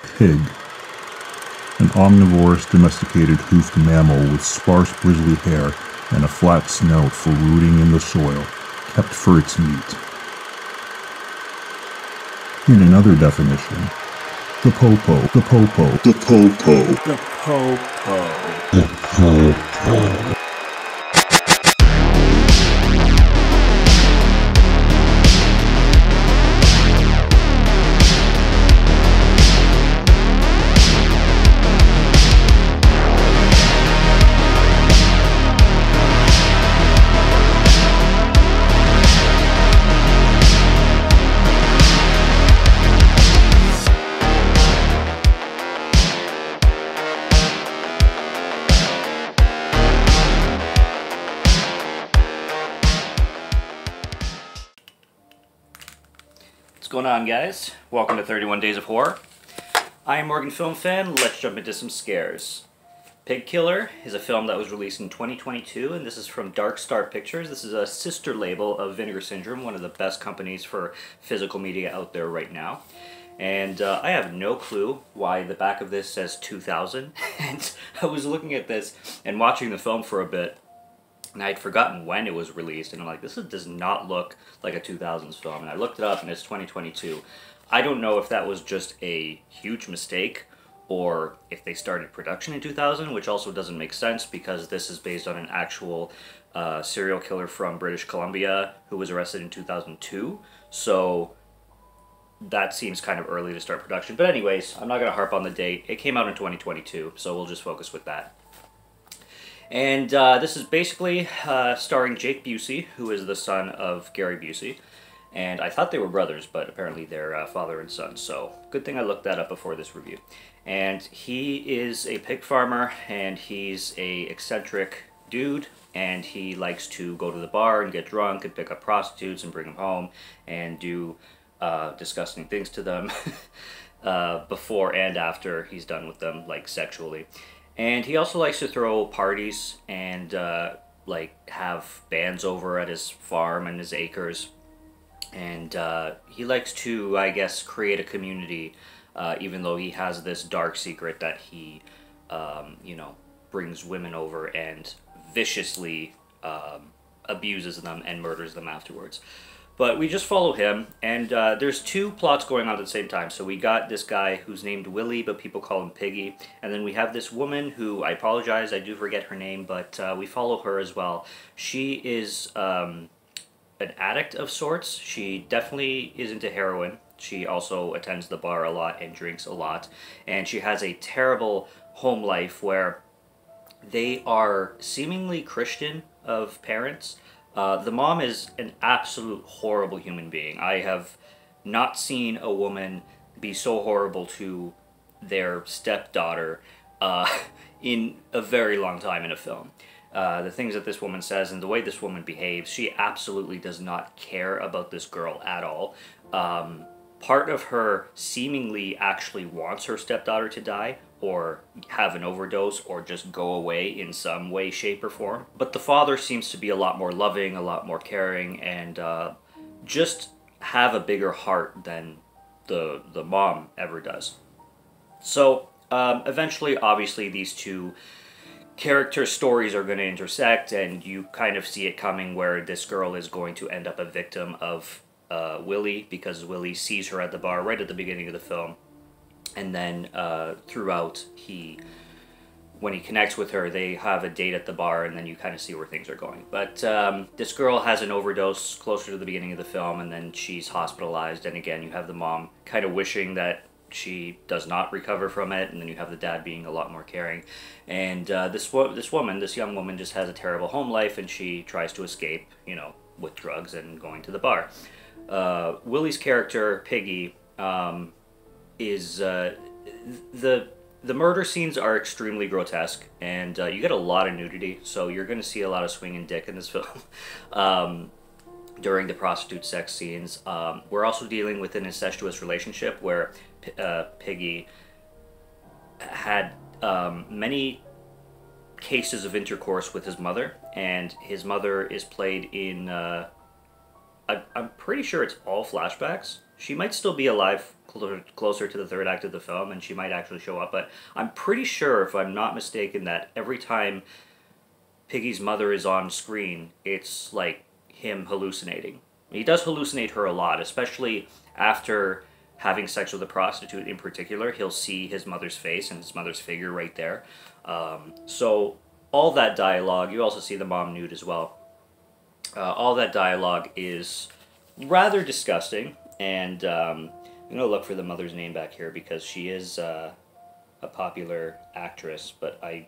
Pig. An omnivorous domesticated hoofed mammal with sparse bristly hair and a flat snout for rooting in the soil, kept for its meat. In another definition, the popo, the popo, the popo, The popo. the popo. What's going on, guys? Welcome to 31 Days of Horror. I am Morgan Film Fan. Let's jump into some scares. Pig Killer is a film that was released in 2022, and this is from Dark Star Pictures. This is a sister label of Vinegar Syndrome, one of the best companies for physical media out there right now. And I have no clue why the back of this says 2000. And I was looking at this and watching the film for a bit, and I had forgotten when it was released, and I'm like, does not look like a 2000s film. And I looked it up, and it's 2022. I don't know if that was just a huge mistake, or if they started production in 2000, which also doesn't make sense, because this is based on an actual serial killer from British Columbia who was arrested in 2002. So that seems kind of early to start production. But anyways, I'm not going to harp on the date. It came out in 2022, so we'll just focus with that. And this is basically starring Jake Busey, who is the son of Gary Busey. And I thought they were brothers, but apparently they're father and son. So good thing I looked that up before this review. And he is a pig farmer, and he's a eccentric dude. And he likes to go to the bar and get drunk and pick up prostitutes and bring them home and do disgusting things to them before and after he's done with them, like sexually. And he also likes to throw parties and like have bands over at his farm and his acres. And he likes to, I guess, create a community, even though he has this dark secret that he, you know, brings women over and viciously abuses them and murders them afterwards. But we just follow him, and there's two plots going on at the same time. So we got this guy who's named Willie, but people call him Piggy. And then we have this woman who, I apologize, I do forget her name, but we follow her as well. She is an addict of sorts. She definitely is into heroin. She also attends the bar a lot and drinks a lot. And she has a terrible home life where they are seemingly Christian of parents. The mom is an absolute horrible human being. I have not seen a woman be so horrible to their stepdaughter in a very long time in a film. The things that this woman says and the way this woman behaves, she absolutely does not care about this girl at all. Part of her seemingly actually wants her stepdaughter to die, or have an overdose, or just go away in some way, shape, or form. But the father seems to be a lot more loving, a lot more caring, and just have a bigger heart than the mom ever does. So eventually, obviously, these two character stories are going to intersect, and you kind of see it coming where this girl is going to end up a victim of Willie, because Willie sees her at the bar right at the beginning of the film. And then throughout, when he connects with her, they have a date at the bar, and then you kind of see where things are going. But this girl has an overdose closer to the beginning of the film, and then she's hospitalized. And again, you have the mom kind of wishing that she does not recover from it, and then you have the dad being a lot more caring. And this young woman, just has a terrible home life, and she tries to escape, you know, with drugs and going to the bar. Willie's character, Piggy, is the murder scenes are extremely grotesque, and you get a lot of nudity, so you're going to see a lot of swinging dick in this film during the prostitute sex scenes. We're also dealing with an incestuous relationship where Piggy had many cases of intercourse with his mother, and his mother is played in I'm pretty sure it's all flashbacks. She might still be alive closer to the third act of the film, and she might actually show up, but I'm pretty sure, if I'm not mistaken, that every time Piggy's mother is on screen, it's like him hallucinating. He does hallucinate her a lot, especially after having sex with a prostitute in particular. He'll see his mother's face and his mother's figure right there. So all that dialogue, you also see the mom nude as well. All that dialogue is rather disgusting, and I'm going to look for the mother's name back here because she is a popular actress, but I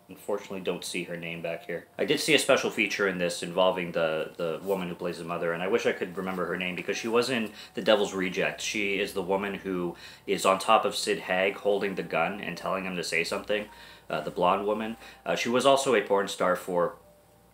unfortunately don't see her name back here. I did see a special feature in this involving the woman who plays the mother, and I wish I could remember her name because she was in The Devil's Reject. She is the woman who is on top of Sid Haig holding the gun and telling him to say something, the blonde woman. She was also a porn star for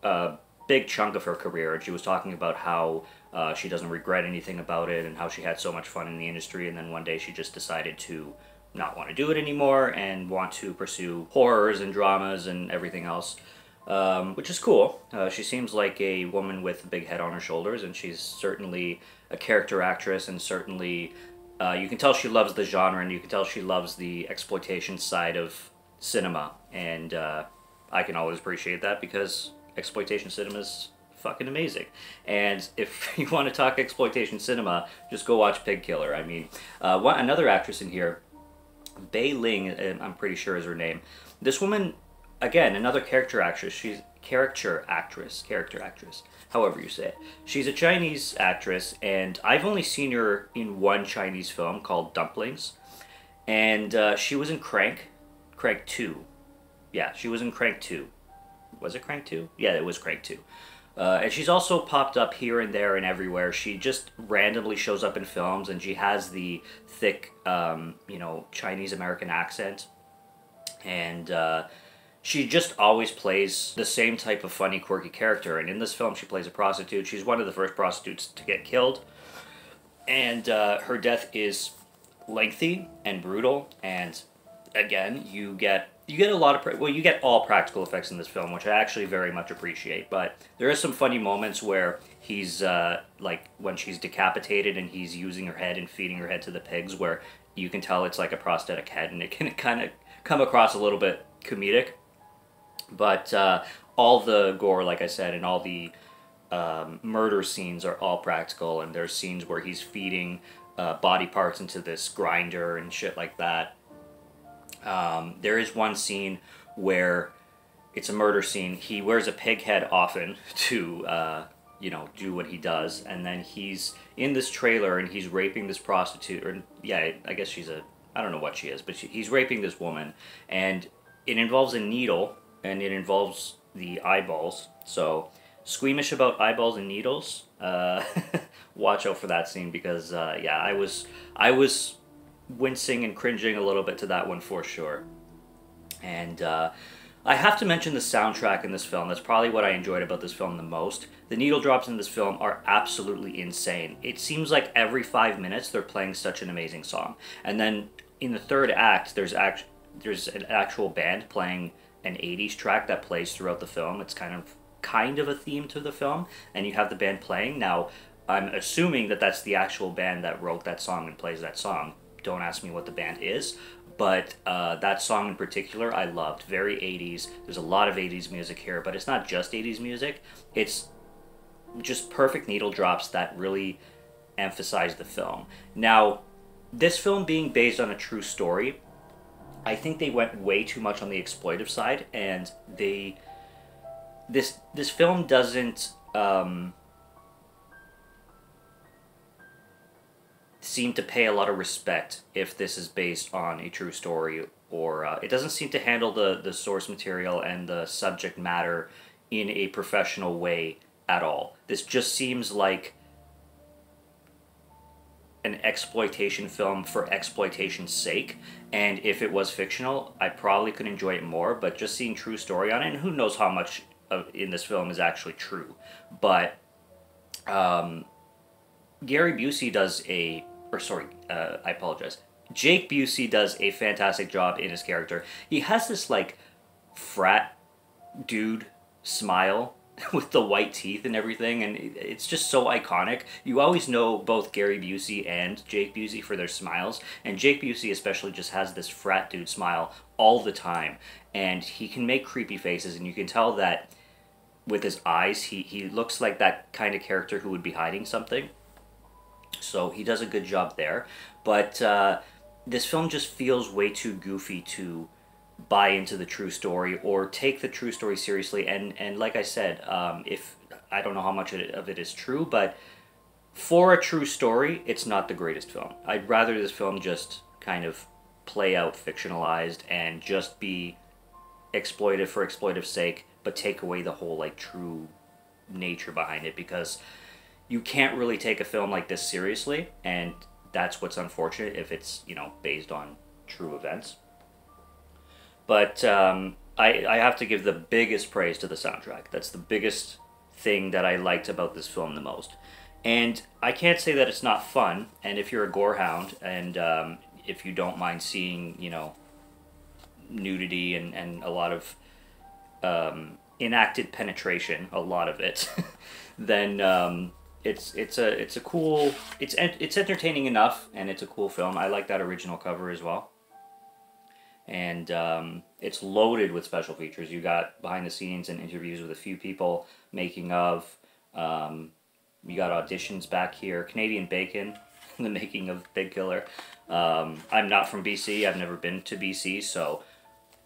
a big chunk of her career, and she was talking about how she doesn't regret anything about it and how she had so much fun in the industry, and then one day she just decided to not want to do it anymore and want to pursue horrors and dramas and everything else, which is cool. She seems like a woman with a big head on her shoulders, and she's certainly a character actress, and certainly you can tell she loves the genre, and you can tell she loves the exploitation side of cinema, and I can always appreciate that because exploitation cinema is fucking amazing. And if you want to talk exploitation cinema, just go watch Pig Killer. I mean, another actress in here, Bei Ling, I'm pretty sure is her name. This woman, again, another character actress. She's character actress, however you say it. She's a Chinese actress, and I've only seen her in one Chinese film called Dumplings, and she was in Crank 2. Yeah, she was in Crank 2. Was it Crank 2? Yeah, it was Crank 2. And she's also popped up here and there and everywhere. She just randomly shows up in films, and she has the thick, Chinese-American accent. And she just always plays the same type of funny, quirky character. And in this film, she plays a prostitute. She's one of the first prostitutes to get killed. And her death is lengthy and brutal. And again, you get a lot of, you get all practical effects in this film, which I actually very much appreciate, but there are some funny moments where he's, like, when she's decapitated and he's using her head and feeding her head to the pigs, where you can tell it's like a prosthetic head, and it can kind of come across a little bit comedic, but all the gore, like I said, and all the murder scenes are all practical, and there's scenes where he's feeding body parts into this grinder and shit like that. There is one scene where it's a murder scene. He wears a pig head often to, do what he does. And then he's in this trailer and he's raping this prostitute. Or, yeah, I guess I don't know what she is, but he's raping this woman. And it involves a needle, and it involves the eyeballs. So, squeamish about eyeballs and needles. Watch out for that scene because, I was wincing and cringing a little bit to that one for sure. And I have to mention the soundtrack in this film. That's probably what I enjoyed about this film the most. The needle drops in this film are absolutely insane. It seems like every 5 minutes they're playing such an amazing song. And then in the third act, there's an actual band playing an 80s track that plays throughout the film. It's kind of a theme to the film, and you have the band playing. Now, I'm assuming that that's the actual band that wrote that song and plays that song. Don't ask me what the band is, but that song in particular I loved. Very 80s. There's a lot of 80s music here, but it's not just 80s music. It's just perfect needle drops that really emphasize the film. Now, this film being based on a true story, I think they went way too much on the exploitive side, and this film doesn't seem to pay a lot of respect if this is based on a true story, or it doesn't seem to handle the source material and the subject matter in a professional way at all. This just seems like an exploitation film for exploitation's sake, and if it was fictional, I probably could enjoy it more, but just seeing true story on it, and who knows how much in this film is actually true, but Gary Busey does I apologize. Jake Busey does a fantastic job in his character. He has this, like, frat dude smile with the white teeth and everything, and it's just so iconic. You always know both Gary Busey and Jake Busey for their smiles, and Jake Busey especially just has this frat dude smile all the time, and he can make creepy faces, and you can tell that with his eyes, he looks like that kind of character who would be hiding something. So he does a good job there, but this film just feels way too goofy to buy into the true story or take the true story seriously. And like I said, if I don't know how much of it is true, but for a true story, it's not the greatest film. I'd rather this film just kind of play out fictionalized and just be exploitive for exploitive's sake, but take away the whole like true nature behind it, because you can't really take a film like this seriously, and that's what's unfortunate if it's, you know, based on true events. But I have to give the biggest praise to the soundtrack. That's the biggest thing that I liked about this film the most. And I can't say that it's not fun, and if you're a gorehound, and if you don't mind seeing, you know, nudity and a lot of enacted penetration, a lot of it, then it's entertaining enough, and it's a cool film. I like that original cover as well. And it's loaded with special features. You got behind the scenes and interviews with a few people, making of. You got auditions back here. Canadian Bacon, the making of Pig Killer. I'm not from BC. I've never been to BC, so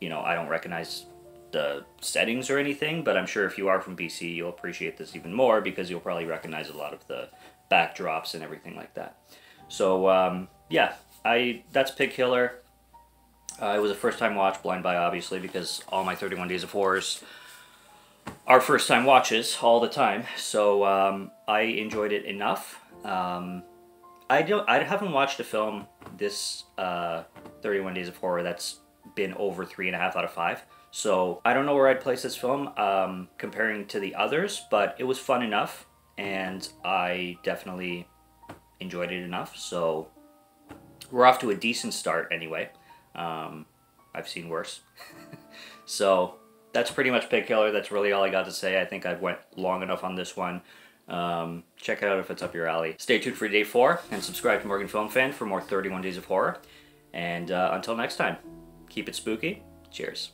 you know I don't recognize the settings or anything. But I'm sure if you are from BC, you'll appreciate this even more because you'll probably recognize a lot of the backdrops and everything like that. So yeah, that's Pig Killer. It was a first-time watch, blind buy, obviously, because all my 31 Days of Horrors are first-time watches all the time. So I enjoyed it enough. I haven't watched a film this 31 Days of Horror that's been over 3.5 out of 5. So I don't know where I'd place this film comparing to the others, but it was fun enough, and I definitely enjoyed it enough. So we're off to a decent start anyway. I've seen worse. So that's pretty much Pig Killer. That's really all I got to say. I think I've went long enough on this one. Check it out if it's up your alley. Stay tuned for day 4 and subscribe to Morgan Film Fan for more 31 Days of Horror. And until next time, keep it spooky. Cheers.